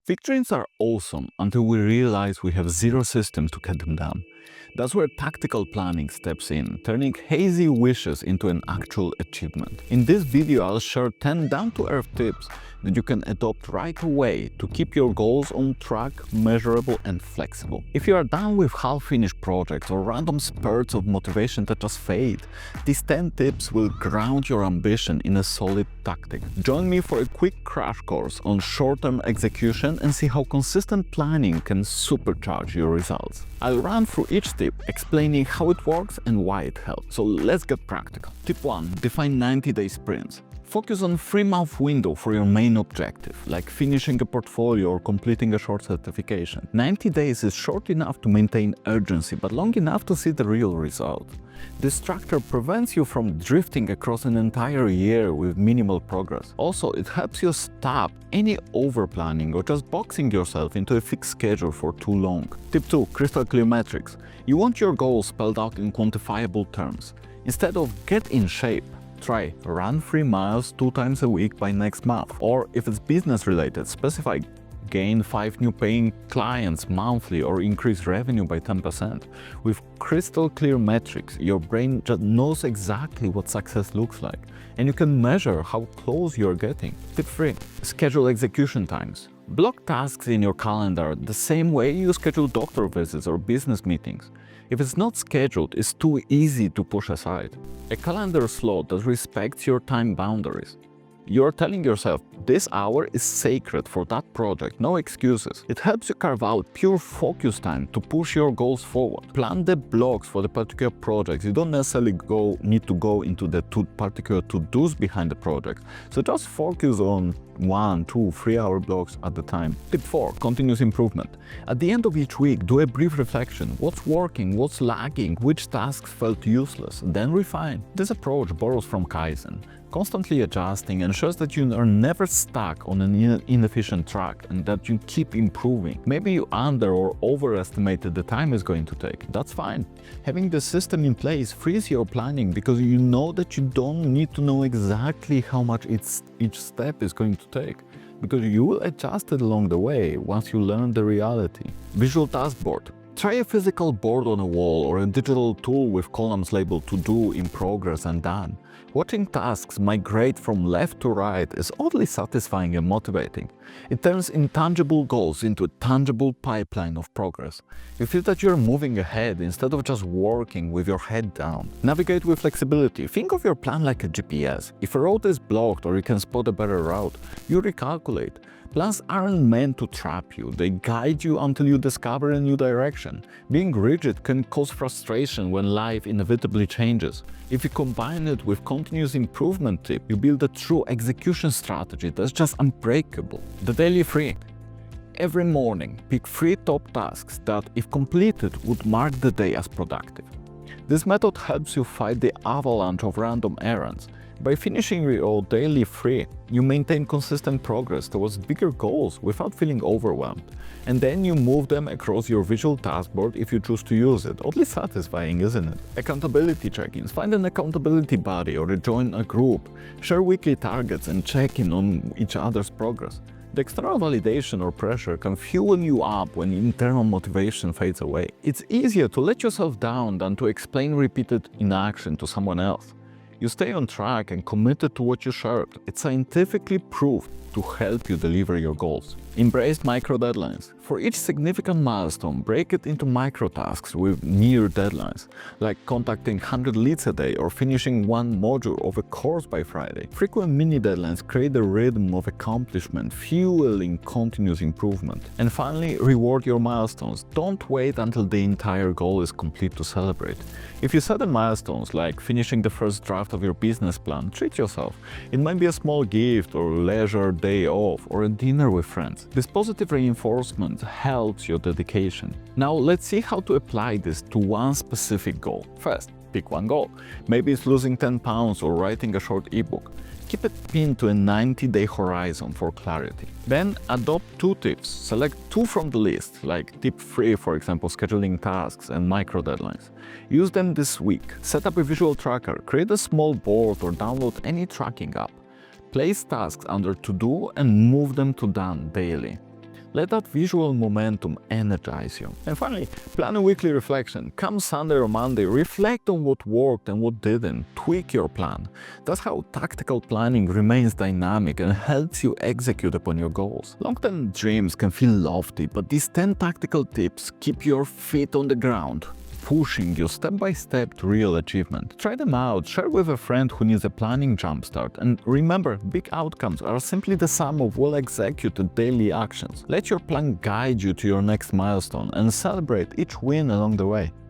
Big dreams are awesome until we realize we have zero systems to get them done. That's where tactical planning steps in, turning hazy wishes into an actual achievement. In this video, I'll share 10 down-to-earth tips that you can adopt right away to keep your goals on track, measurable and flexible. If you are done with half-finished projects or random spurts of motivation that just fade, these 10 tips will ground your ambition in a solid tactic. Join me for a quick crash course on short-term execution and see how consistent planning can supercharge your results. I'll run through each tip, explaining how it works and why it helps. So let's get practical. Tip 1. Define 90-day sprints. Focus on a 3-month window for your main objective, like finishing a portfolio or completing a short certification. 90 days is short enough to maintain urgency, but long enough to see the real result. This structure prevents you from drifting across an entire year with minimal progress. Also, it helps you stop any over-planning or just boxing yourself into a fixed schedule for too long. Tip 2. Crystal clear metrics. You want your goals spelled out in quantifiable terms. Instead of get in shape, try run 3 miles 2 times a week by next month. Or if it's business related, specify gain 5 new paying clients monthly or increase revenue by 10%. With crystal clear metrics, your brain just knows exactly what success looks like, and you can measure how close you're getting. Tip 3. Schedule execution times. Block tasks in your calendar the same way you schedule doctor visits or business meetings. If it's not scheduled, it's too easy to push aside. A calendar slot that respects your time boundaries. You're telling yourself, this hour is sacred for that project, no excuses. It helps you carve out pure focus time to push your goals forward. Plan the blocks for the particular projects. You don't necessarily need to go into the particular to-dos behind the project. So just focus on 1, 2, 3 hour blocks at a time. Tip 4. Continuous improvement. At the end of each week, do a brief reflection. What's working? What's lagging? Which tasks felt useless? Then refine. This approach borrows from Kaizen, constantly adjusting, ensures that you are never stuck on an inefficient track and that you keep improving. Maybe you under or overestimated the time it's going to take. That's fine. Having the system in place frees your planning because you know that you don't need to know exactly how much each step is going to take, because you will adjust it along the way once you learn the reality. Visual task board. Try a physical board on a wall or a digital tool with columns labeled to do, in progress and done. Watching tasks migrate from left to right is oddly satisfying and motivating. It turns intangible goals into a tangible pipeline of progress. You feel that you're moving ahead instead of just working with your head down. Navigate with flexibility. Think of your plan like a GPS. If a road is blocked or you can spot a better route, you recalculate. Plans aren't meant to trap you, they guide you until you discover a new direction. Being rigid can cause frustration when life inevitably changes. If you combine it with continuous improvement tip, you build a true execution strategy that's just unbreakable. The daily 3. Every morning, pick 3 top tasks that, if completed, would mark the day as productive. This method helps you fight the avalanche of random errands. By finishing your daily 3, you maintain consistent progress towards bigger goals without feeling overwhelmed. And then you move them across your visual task board if you choose to use it. Oddly satisfying, isn't it? Accountability check-ins. Find an accountability buddy or join a group. Share weekly targets and check in on each other's progress. The external validation or pressure can fuel you up when internal motivation fades away. It's easier to let yourself down than to explain repeated inaction to someone else. You stay on track and committed to what you shared. It's scientifically proved to help you deliver your goals. Embrace micro deadlines. For each significant milestone, break it into micro tasks with near deadlines, like contacting 100 leads a day or finishing 1 module of a course by Friday. Frequent mini deadlines create a rhythm of accomplishment, fueling continuous improvement. And finally, reward your milestones. Don't wait until the entire goal is complete to celebrate. If you set milestones like finishing the first draft of your business plan, treat yourself. It might be a small gift or leisure day off or a dinner with friends. This positive reinforcement helps your dedication. Now let's see how to apply this to one specific goal. First, pick one goal. Maybe it's losing 10 pounds or writing a short ebook. Keep it pinned to a 90-day horizon for clarity. Then adopt 2 tips. Select 2 from the list, like tip 3, for example, scheduling tasks and micro deadlines. Use them this week. Set up a visual tracker, create a small board or download any tracking app. Place tasks under to do and move them to done daily. Let that visual momentum energize you. And finally, plan a weekly reflection. Come Sunday or Monday, reflect on what worked and what didn't. Tweak your plan. That's how tactical planning remains dynamic and helps you execute upon your goals. Long-term dreams can feel lofty, but these 10 tactical tips keep your feet on the ground, pushing you step by step to real achievement. Try them out, share with a friend who needs a planning jumpstart, and remember, big outcomes are simply the sum of well-executed daily actions. Let your plan guide you to your next milestone and celebrate each win along the way.